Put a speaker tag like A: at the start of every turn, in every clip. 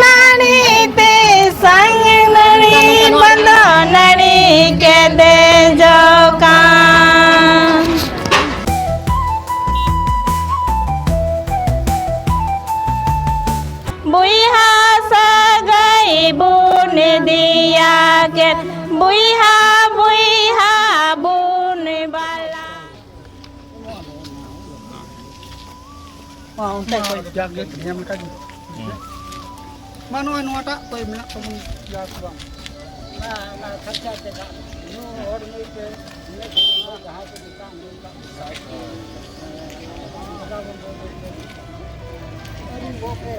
A: नानी ते संग नड़ी बंदो नड़ी के दे जो कान बुइहा सगई बुन दिया के बुइहा बुइहा बुन बाला
B: Mau tak kau jaga dia mereka ni. Mana yang nuata kau nak kamu jaga bang. Nah kerja kerja. Ini orang ni pe, ini semua dah tu kita ambil tak. Ini boke.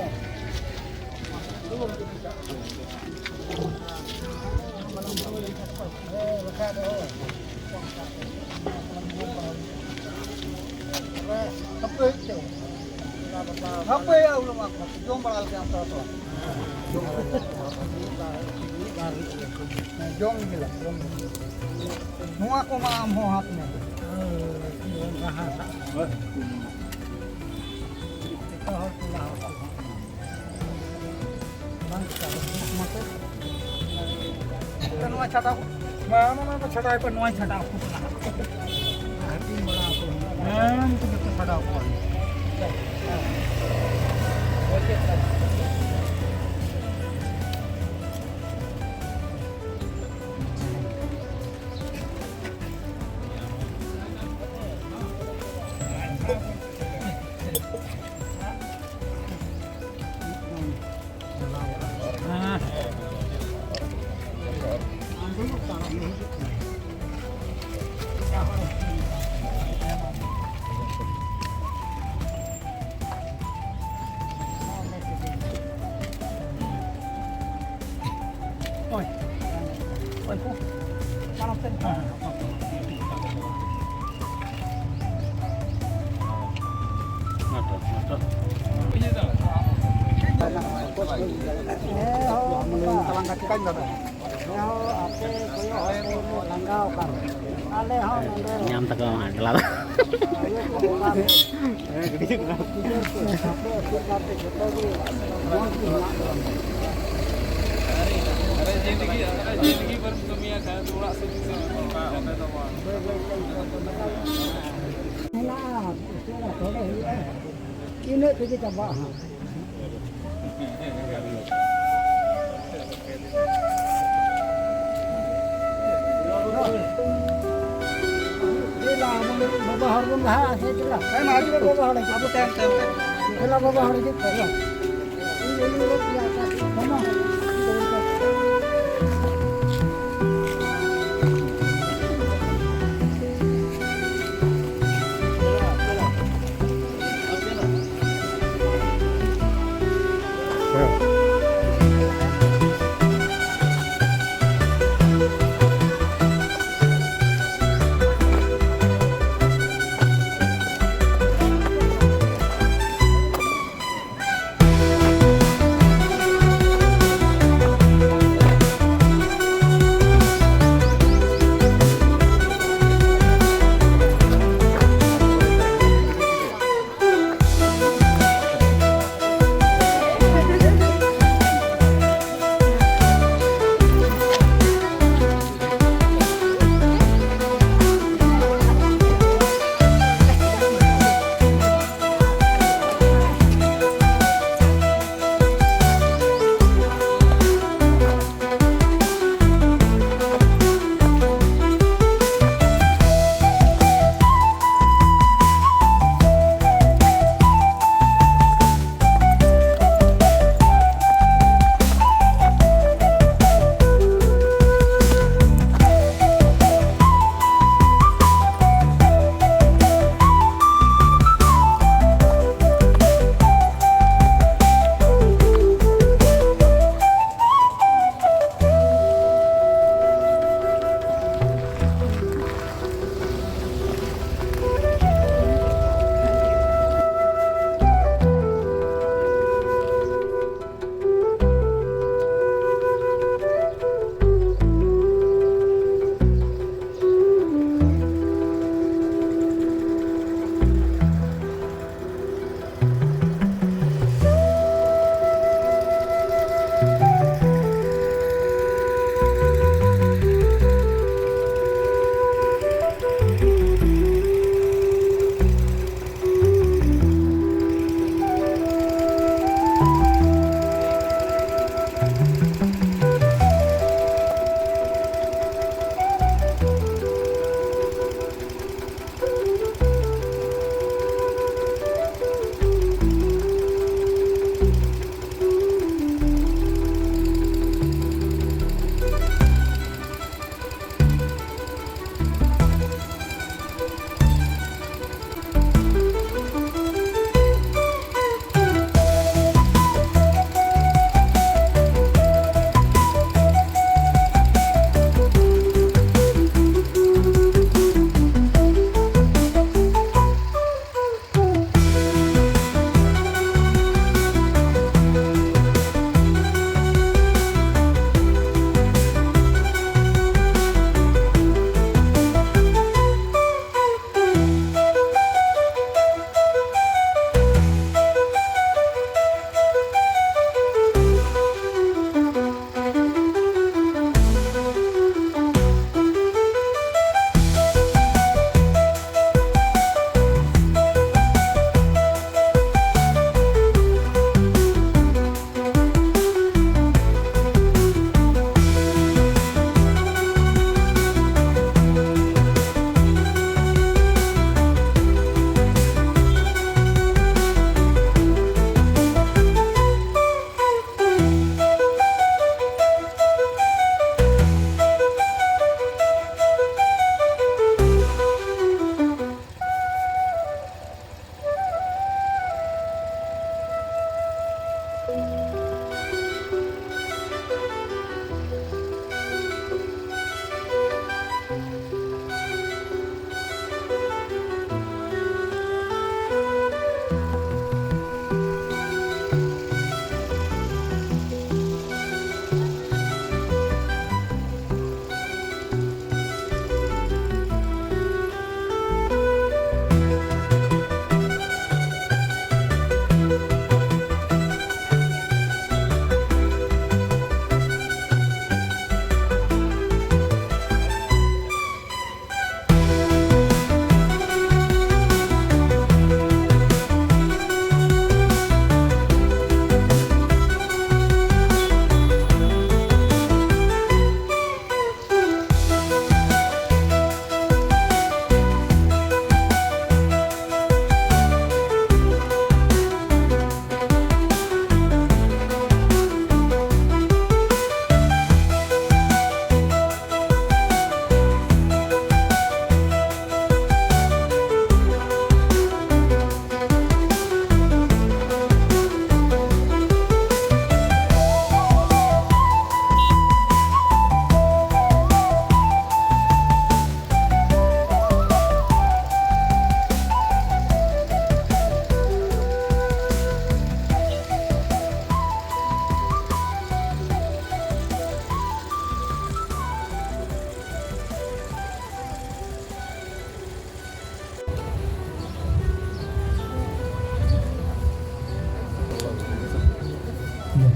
B: Apa itu? Apa yang ulama? Jom balal yang tu. Jom ni lah. Mua aku maam ho hat ni. Penuh cata aku. Mana cata apa penuh cata aku. Hati bala aku. Itu betul cata aku. Oi, oi, pu, mana sen?
C: Nyam tak kau gelap.
D: जिंदगी पर दुनिया का थोड़ा सा
B: Ini tu kita bawa. Ila baba harun dah asyik lah. Saya maju baba harun. Abu tem. Ila baba harun itu. Ini lu biasa. Mama.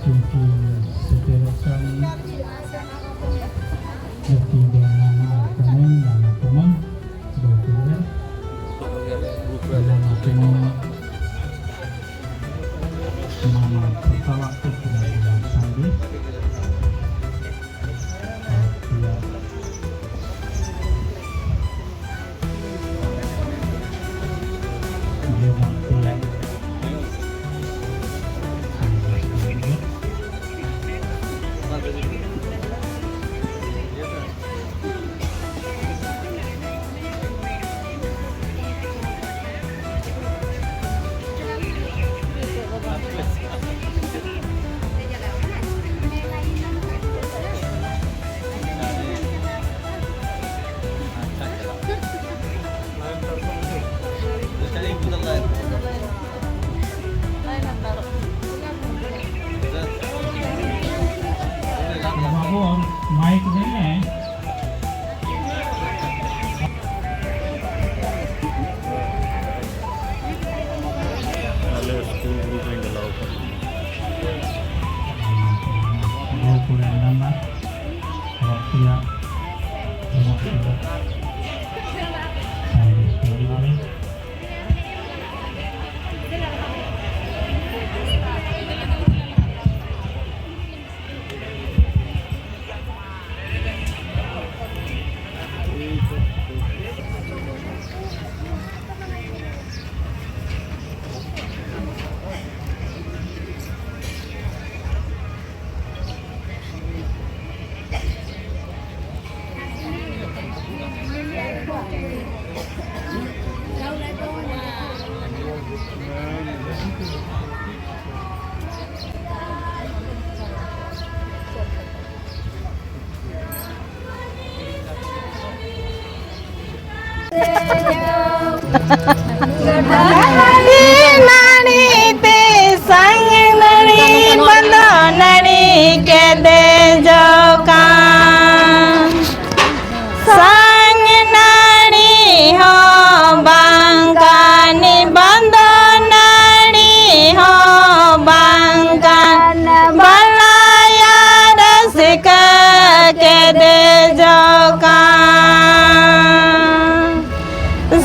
B: suci seterusan ketiga nama teman berkuliah nama teman nama pertama kemudian sambil mic नहीं है
A: नानी ते संग नड़ी बंदो नड़ी के दे जो कान संग नड़ी हो बांकानी बंदो नड़ी हो बांकान बलाया रस के दे जो कान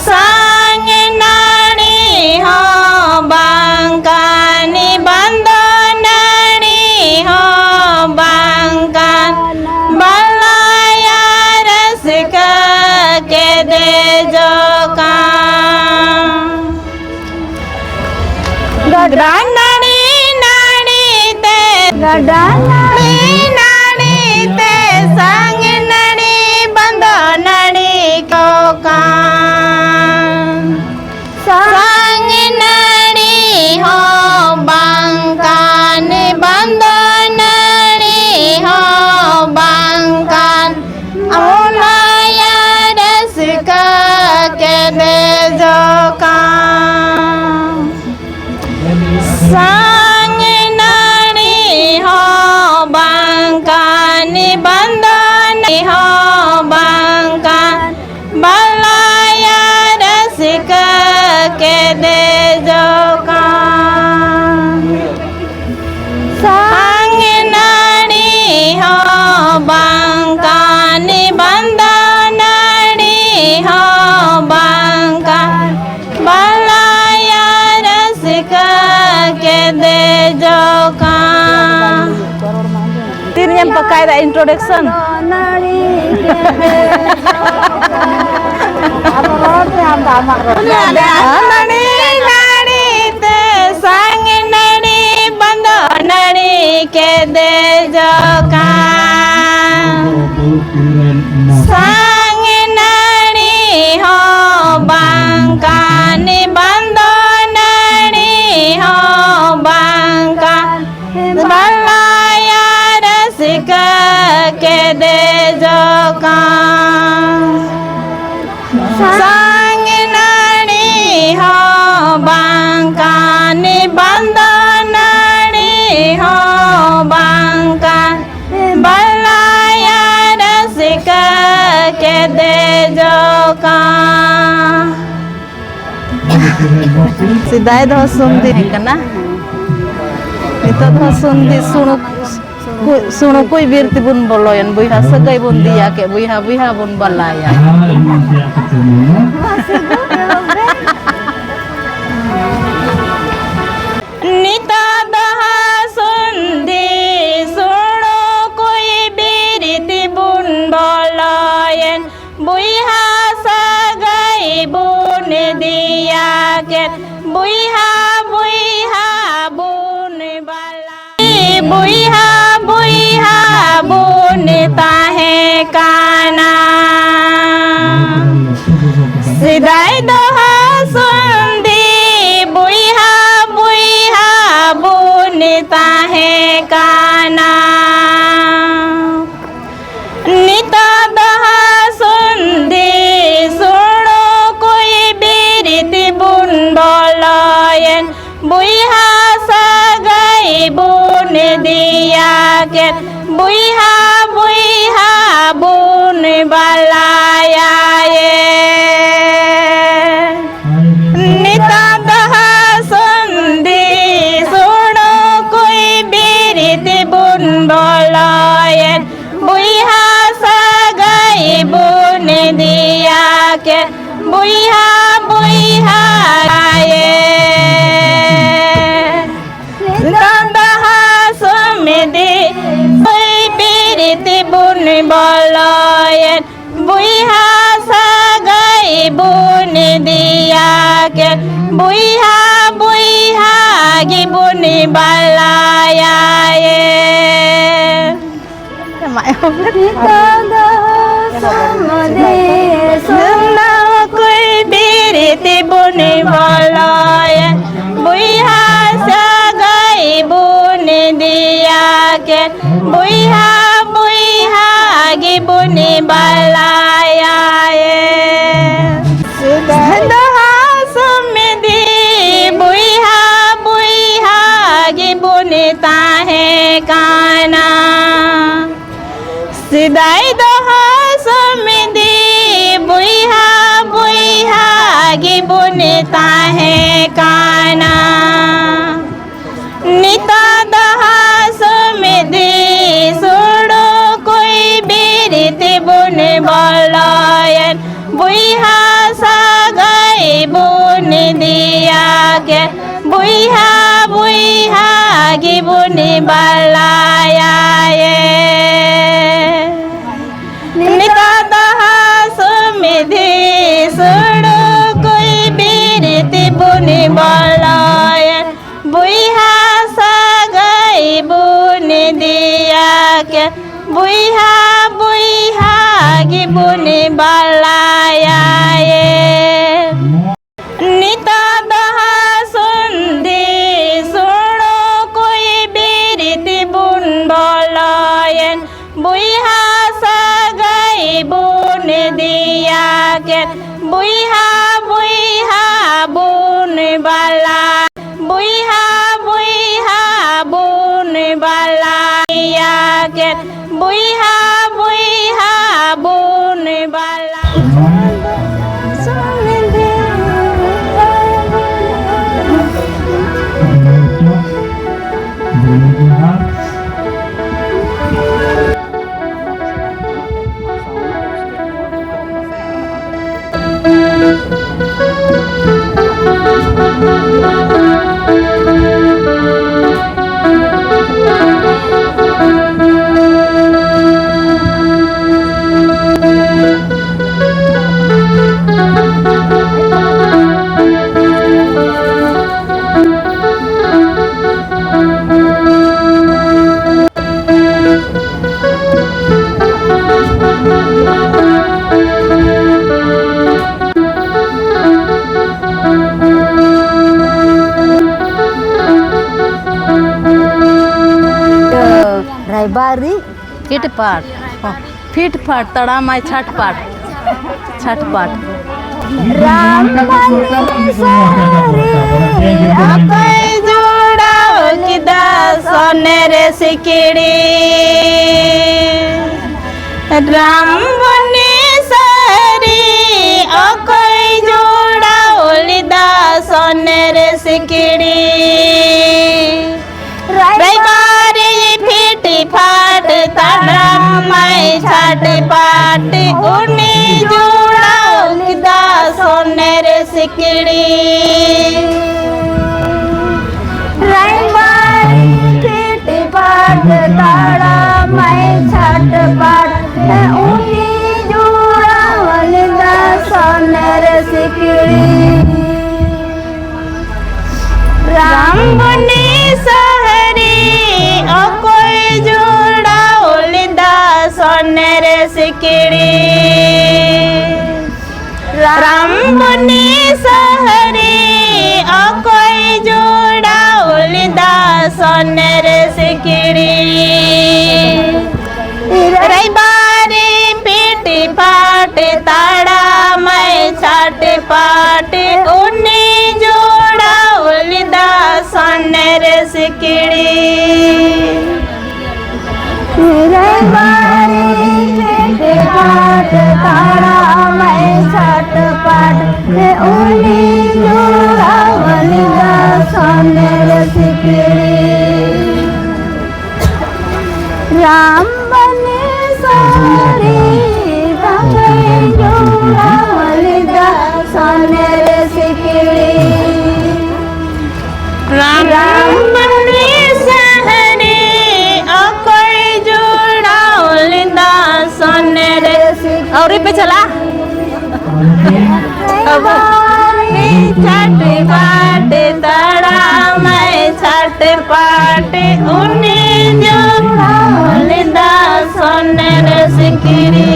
A: संग नानी हो बांकानी बंदो नानी हो बांकान बलाया रस के दे जो कान गड़ा नानी नानी ते गड़ा नानी ते संग नानी बंदो नानी को कान संग नानी हो बांकान बंदो नानी हो बांकान अमोलाया रस के दे जो कान संग नानी हो बांकान बंदो नानी हो बांकान बलाया रस के दे जो कान संग नानी हो बांकान बंदो नानी हो बांकान बलाया रस के दे जो कान तीन yang pakai the introduction नानी नानी ते संग नानी बंदो नानी के दे जो कान संग नानी हो बांकान बंदो नानी हो बांकान बलाया रस के दे जो कान संग नानी हो बांकान बंदो नानी हो बांकान बलाया रस के दे जो कान सिदाय दो सुमदी कना Ito dah sundi sunu kuy birti bun boloyan buiha segai bun dia ke buiha bun balaya. Nita daha sundi sunu kuy birti bun boloyan buiha segai bun dia ke buiha bun balaya. Buiha bun tahe kana sidai doha sundi buiha bun tahe kana nita daha sundi suno koi biriti bun boloyen buiha sagai bun dia ke buiha bun balaya ye nita daha sundi suno koi biriti bun boloyen buiha sagai bun dia ke buiha ye Tandaha sumidi Bui biriti bun boloyen Buiha sagai bun dia ke Buiha gibun balaya ye Sunda kui biriti bun boloyen Buiha sagai bun dia ke buiha gibun balaya ye Daha sumidi buiha gibun tahe kana sidai daha sumidi buiha gibun tahe kana nita daha sumidi sudu koi biriti bun boloyen buiha sagai bun dia ke buiha gibun balaya ye nita daha sumidi sudu koi biriti bun boloyen buiha sagai bun dia ke buiha gibun balaya ye nita daha sundi suno koi biriti bun boloyen buiha sagai bun dia ke buiha bun balaya buiha bun balaya ke buiha bun balaya
E: रायबारी
A: fit फाट तड़ा my छटपाट
E: Ram
A: Akkai जोड़ा किदा सोनेर सिकड़ी राम बने सारी अकई जोड़ा लिदा सोनेर सिकड़ी छाटे पाटे उनी जुड़ाओ लिदा सोनेर सिकड़ी छाटे पाट ताड़ा मैं छाट पाट उनी जुड़ाओ लिदा सोनेर सिकड़ी राम बने सहरी ओ कोई जुड़ा उलिदा सोनेर सिकड़ी राम बने सहरी ओ कोई जुड़ा उलिदा सोनेर सिकड़ी रैबारी पीटी पाटे ताड़ा मैं छाटे पाटे उन्नी जोड़ा उलिदा सोनेर सिकड़ी रैबारी पीटी पाटे ताड़ा मैं छाट पाटे उन्नी जोड़ा उलिदा सोनेर सिकड़ी राम बने सारी जोड़ा उलिदा सोनेर सिकड़ी राम बने सहरी ओ कोई जोड़ा उलिदा सोनेर सिकड़ी और पे चला छाटे पाटे ताड़ा मैं छाटे पाटे उन्नी जोड़ा उलिदा सोनेर सिकड़ी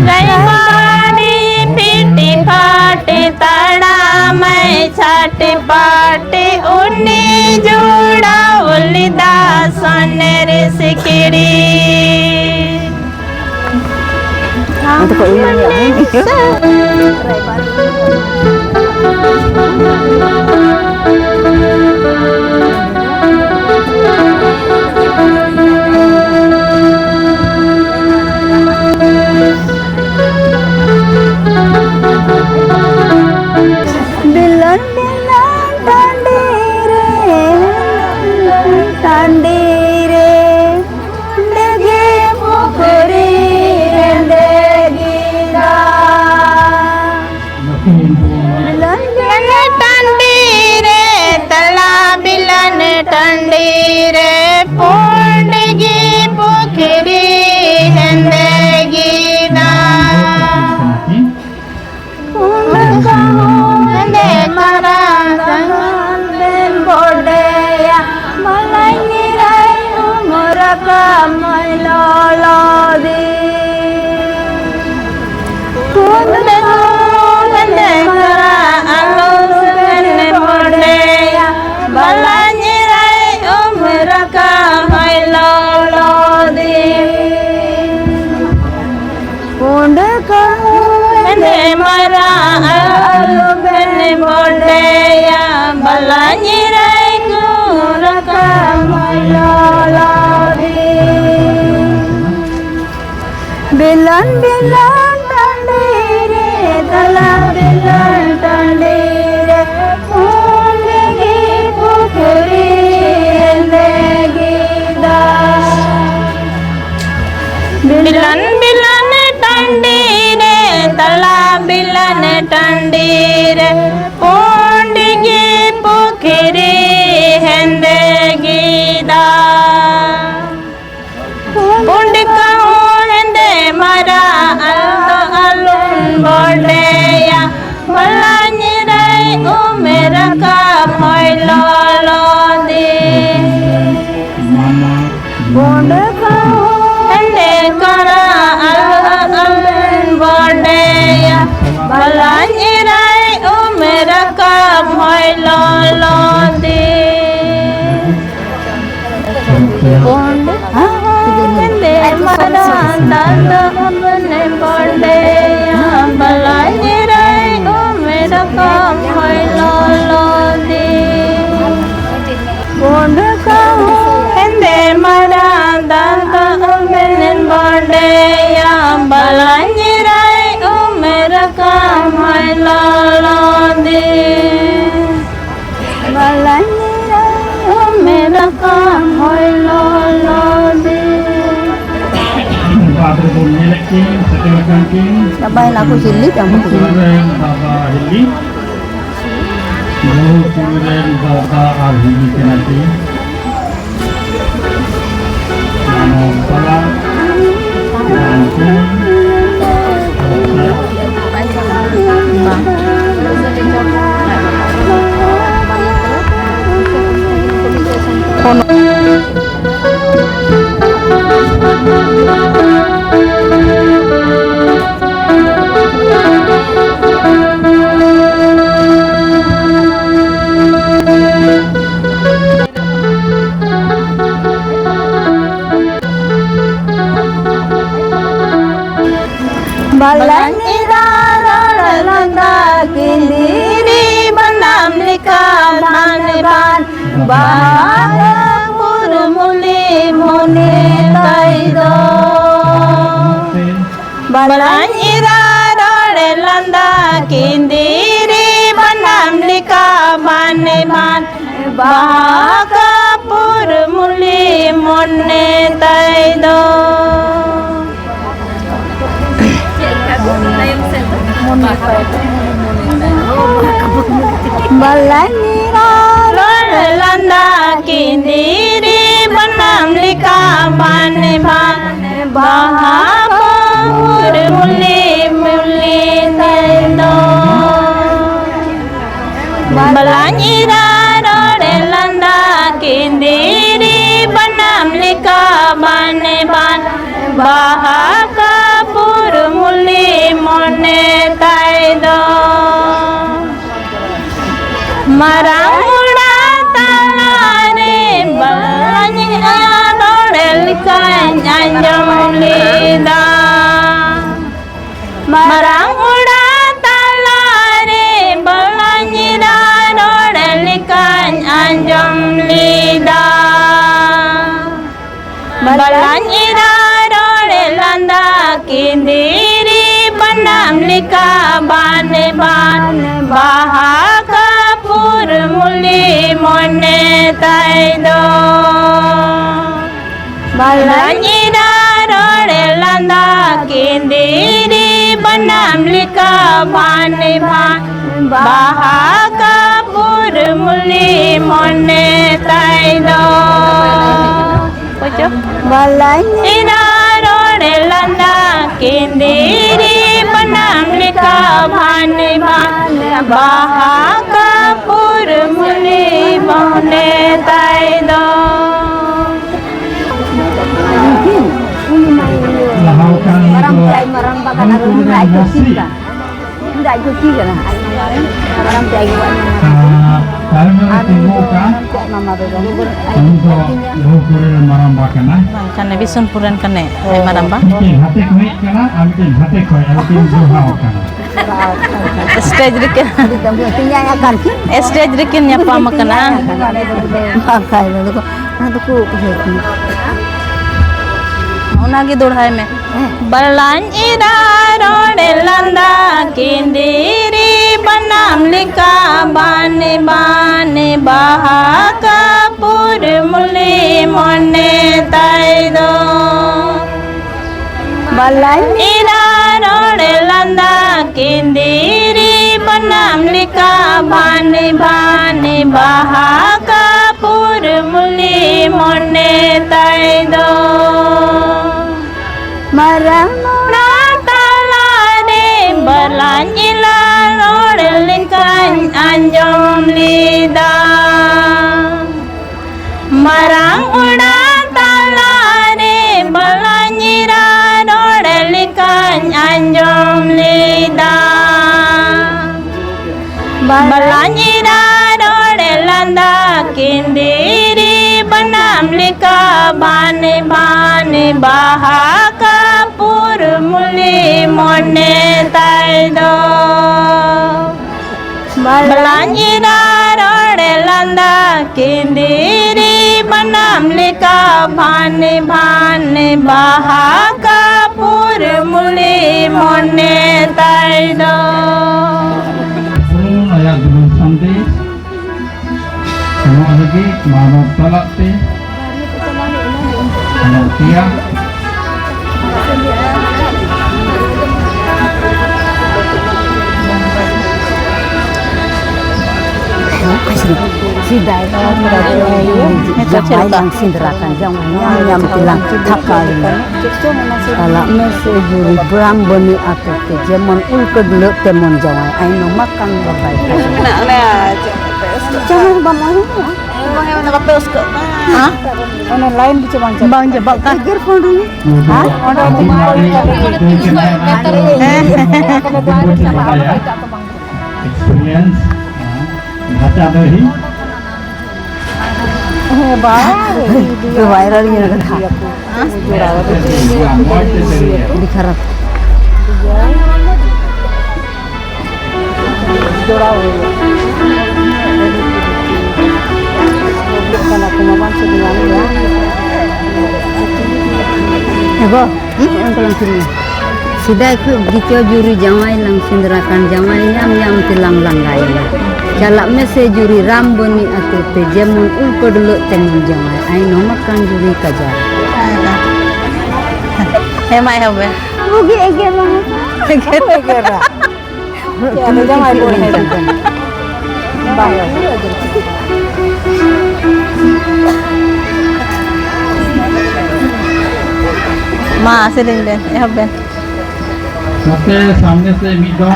A: रैबारी पीटी पाटे ताड़ा मैं छाटे पाटे उन्नी जोड़ा उलिदा सोनेर सिकड़ी बिलन बिलन टांडी रे डेगे पोखरी डेगीदा बिलन बिलन टांडी रे तला बिलन टांडी रे पोंडगी पोखरी डेगीदा मारा संगन बोडेया मलाई rai umur kamai lolodi kunde kunde mara alun bodeya balai rai umur kamai lolodi kunde kunde mara alun bodeya balai rai kuraka lolodi bilan bilan tandire tala bilan tandire undegi pukuri endegida bilan bilan tandire tala bilan tandire undegi pukuri endegida pundika hende mara alto alun bodeya balani rai umera ka moi lolodi pundika hende kara alto alun bodeya balani rai umera ka moi lolodi hende mara tanda apne bodeya balani rai umera ka moi lolodi pundika hende mara tanda apne bodeya balani rai umera ka moi lolodi balani rai umera ka moi lolodi
B: Kanking, Setel Kanking,
A: Sabay na ako sili kamu.
B: Kuren Baba Hili, Guru Kuren Baba Arhili Kenati, Namo Pala, Nangkung,
A: Balani landa kindiri banam lika ban bahapur muli muni taido. Balani landa kindiri banam lika ban bahapur muli muni taido. Balani landa kindiri banam lika ban bahapur muli muli taido. Balani landa kindiri banam lika ban bahapur muli mone taido. Marang muda talare balani lika anjam lida. Marang muda talare balani lika anjam lida. Balani landa kindiri banam lika ban bahapur muli mone taido. Balani landa kindiri banam lika ban bahapur muli mone taido. Balani landa kindiri banam lika ban bahapur muli mone taido.
B: Lahaukan
A: Kane bisun puran kane ay maramba.
B: hati kuih kana, ambil hati kuih, ambil juhaukan.
A: Stage rikin. Stage rikin nyapa makanan. Unagi durhai me. Balani landa kindiri banam lika ban bahapur muli mone taido. Balani landa kindiri banam lika ban bahapur muli mone taido. Marang talare balani lika anjam lida. Marang talare balani lika anjam lida. Balani landa kindiri banam lika ban bahapur muli mone taido. Balani landa kindiri banam lika ban bahapur muli mone taido.
B: Ayat dulu santai, semua lagi mau talak te, mau tiang,
E: sidai jangan yang sinderakan jangan yang bilang takal kalau mesej juri beram bani atau kejemon ulke dulu temon jangan aino makan bagai jangan bangun
A: Bang yang nak peus ke? Hah?
E: orang lain bicara
A: Bang jebak kan?
E: Pikir pun dulu orang
F: experience baca dari
E: viral ये रखा दिखा जोड़ा हुआ kalau kemauan sebenarnya ya ego kalau sini sudah itu gitu juri jamai lang sinderakan jamai nyam tilang langgai jalak mese juri ramboni atau tejemun ulko dulu temun jamai ai no makan juri kajar
A: Hemai hemai.
E: rugi eger lah eger lah ya ada jamai boleh kan bayar
A: Ma selin ben, ben.
F: सबसे सामने से मीडों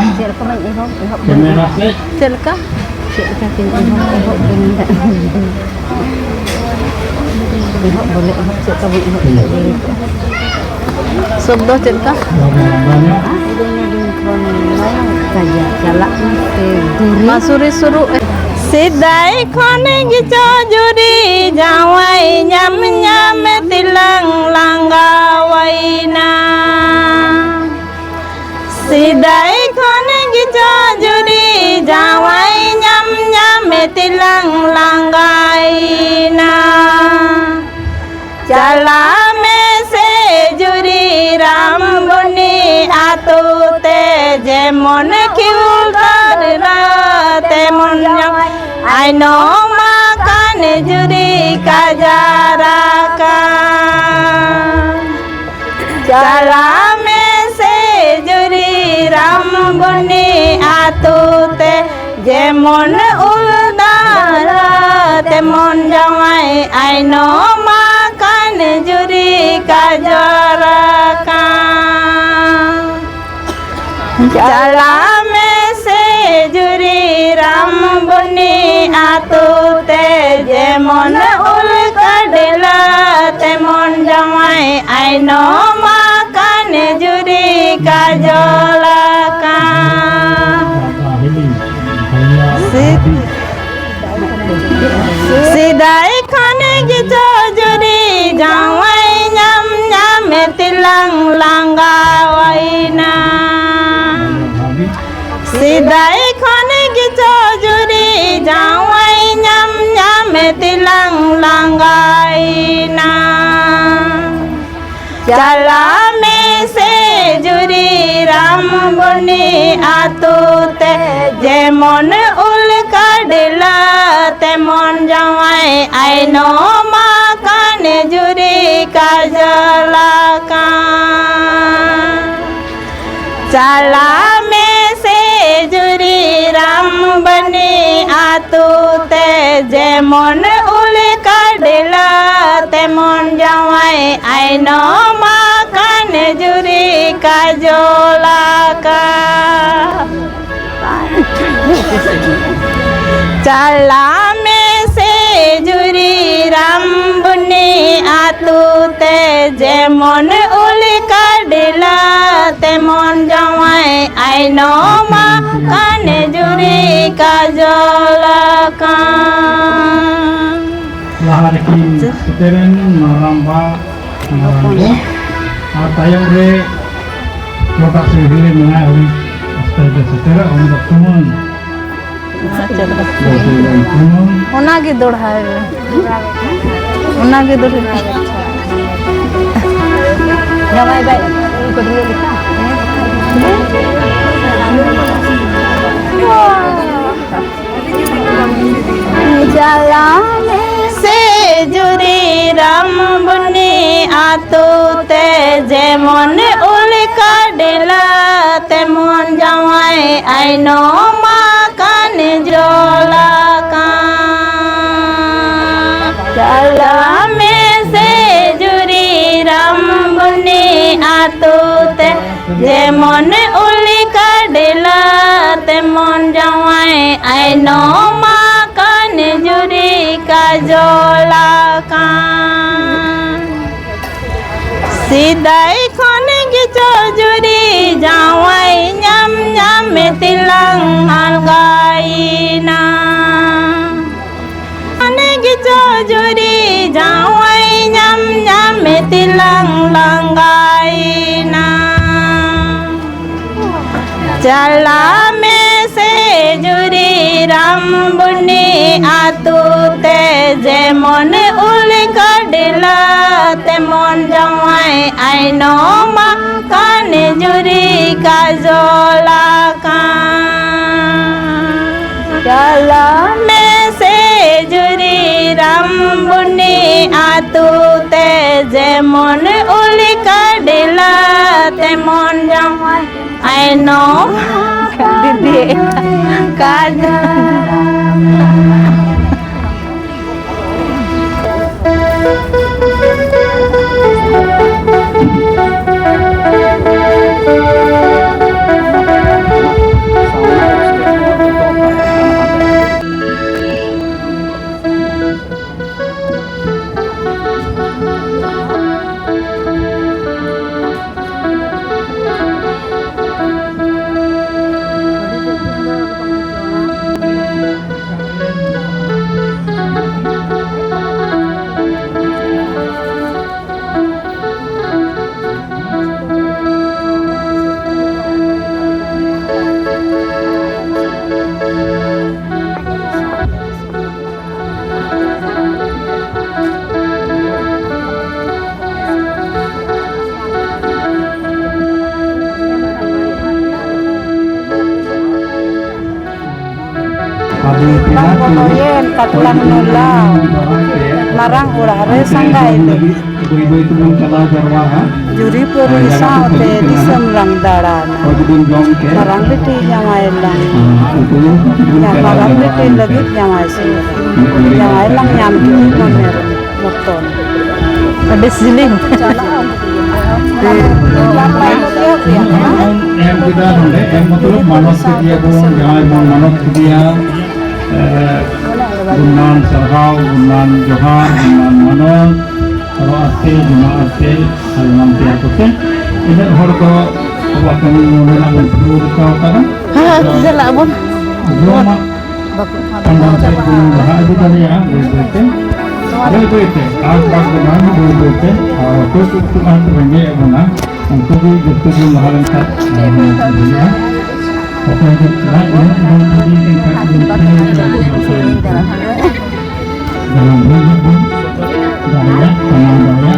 F: camera से
A: Selka? Sobdo selka? Masuri suru Sidai khone gicho juri jawai nyam nyam tilang langgawaina Sidai khone gicho juri jawai nyam nyam tilang langgaina Jalame se juri ram buni atute jemon kiul temon aino makan juri kajaraka jalame se juri rambuni atute jemon uldara temon jamai aino makan juri kajaraka jalame juri rambuni atute jemon ulkadela temon jamai aino makan juri kajolaka sidai khane gicho juri jamai nyam nyam tilang langgawaina Sidai khone gicho juri jawai nyam nyam tilang langgaina Jalame se juri rambuni atute jemon ulkadela temon jawai aino makan juri kajalaka Jalame juri rambani atute jemon ulkadela temon jawai aino makan juri kajolaka jalame se juri rambani atute jemon ulkadela temon jawai aino makan juri kajolaka
F: lahari seteren maramba marambo atayang re kota sehari mengawi astaga setera untuk teman
A: उनागे दौड़ाए उनागे दौड़ाए
E: jamai baik ulko dulu kita
A: jalame se juri rambuni atute jemon ulkadela temon jawai aino makan jolaka Jemon uli kadela temon jawai aino makan juri kajolakan Sidai khone gicho juri jawai nyam nyam tilang halgaina Khone gicho juri jawai nyam nyam tilang langgaina Jala me se juri rambuni atu te jemon uli kadela temon jawai aino makan juri kajolakan Jala me se juri rambuni atu te jemon uli kadela temon jawai aino didi kaja
F: Pangkonoyen
A: katlang nulang marang urare sangga itu
F: ibu-ibu itu mencela jarwaha
A: juri perisa te disemrang darana marang beti nyamai lang marang beti lagi nyamai sih nyamai lang nyam juri moner moton ada siling
F: em kita hande em मतलब मानव के दिया को जहाँ मानव के दिया गुमान सरहाव गुमान जोहार गुमान मानव और आते जुमा आते हलमान तिया कोते इधर हर को अबा कमी मोना मंसूर का होता
A: ha jala bun
F: जोमा तमाम से बाहर भी करिया बोलते आज बात बनाने बोलते और कुछ बात बने बना उनको भी गुप्त जो महाराज का दिया अपने जो राज में मंत्री के साथ dalam hidup daya tamaam daya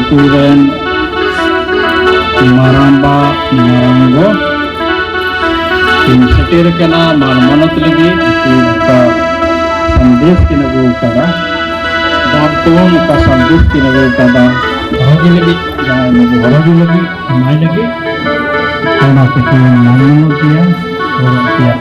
F: Kemudian maramba marango tim setir kena marmanat lagi kita संदेश की नगु कदा दांतों का संदेश की नगु कदा हरोगी लगी जहाँ नगु हरोगी लगी हमारे लगी कौन आपके मानव किया और किया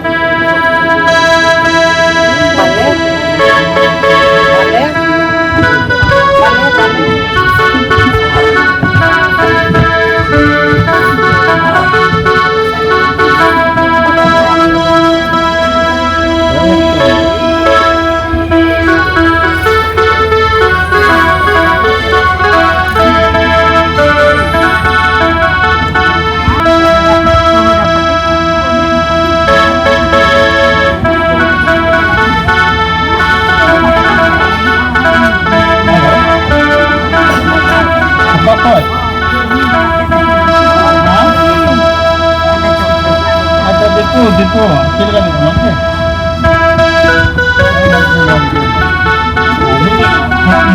F: Oh, dito. Kira ka dito, okay.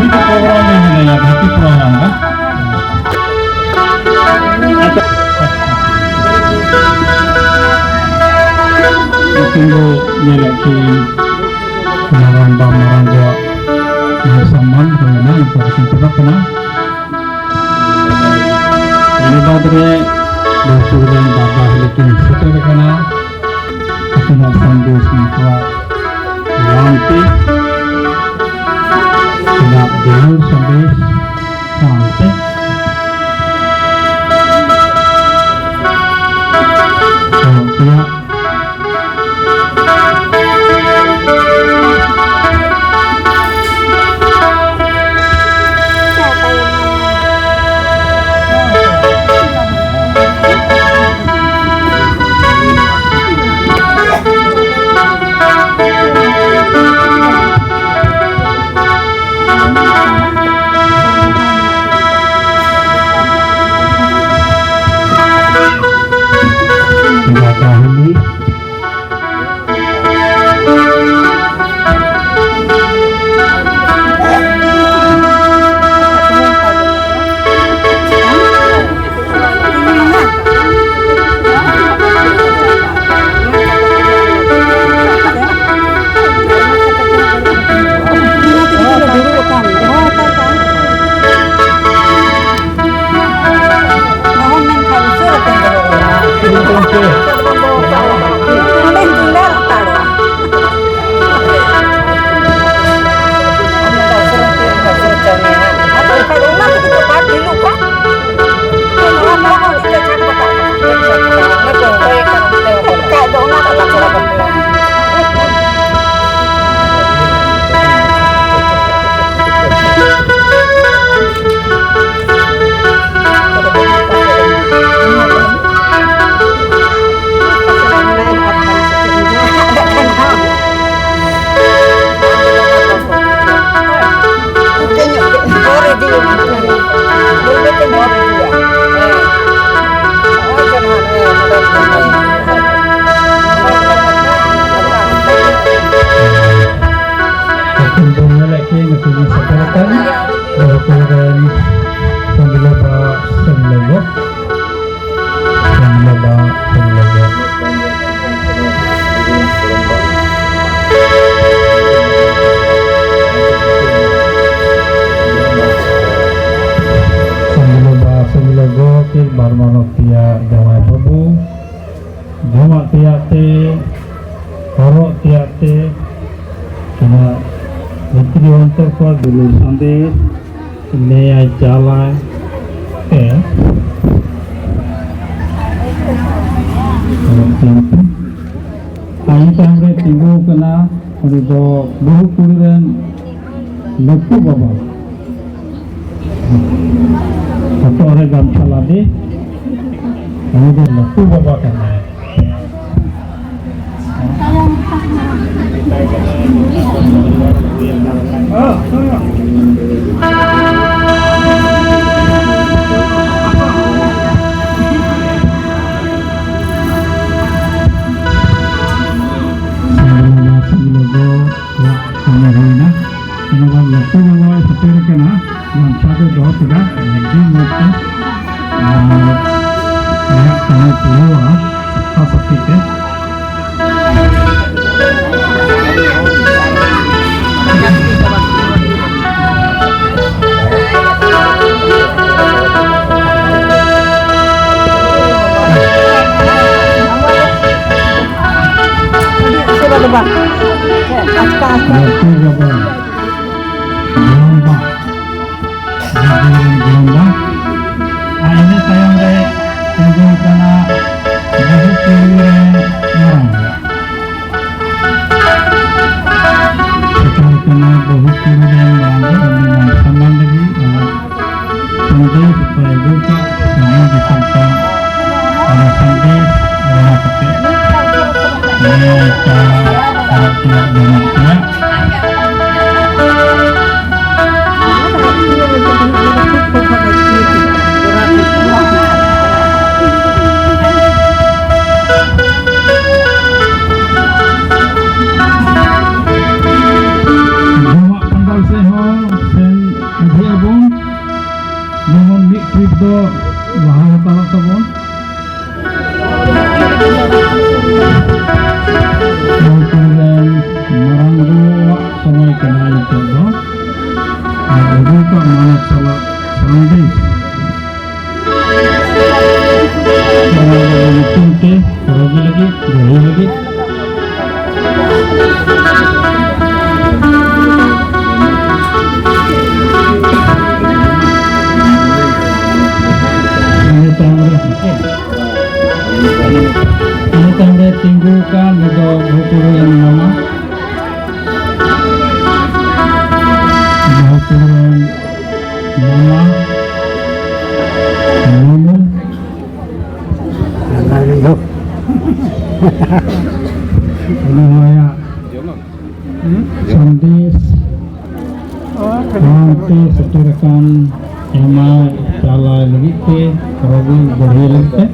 F: Dito program ini ya, berarti program kan? Tunggu nyelaki marang gua saman karena informasi tetap kena. Ini badre bersurat baba lekin setel kena. Kita sandus mikwa lanti. Tidak jauh sampai kalau tidak dahulu barmanok tia jamai babu joma tiate horok tiate kena menteri untuk kuat dulu sandes nea jalan ayi samre tinggu kena untuk buku kuliah lektu baba atau orang gamsa lagi ini dia lektu baba kena yang satu dua sudah di mata lihat sangat luas apa kita ini sayang deh tunggu karena bahu kuliah orang setelah kena bahu kuliah orang dengan saman lagi sampai supaya juga semua diserta ada sampai orang pakai ini cara tidak bermaksud do ibu ka manat sala sandis tunte korogi lagi gahi lagi ini tanda tinggukan atau guru yang nama guru nama nama ini saya sandis nanti setirakan emai cala lagi ke korogi gahi lagi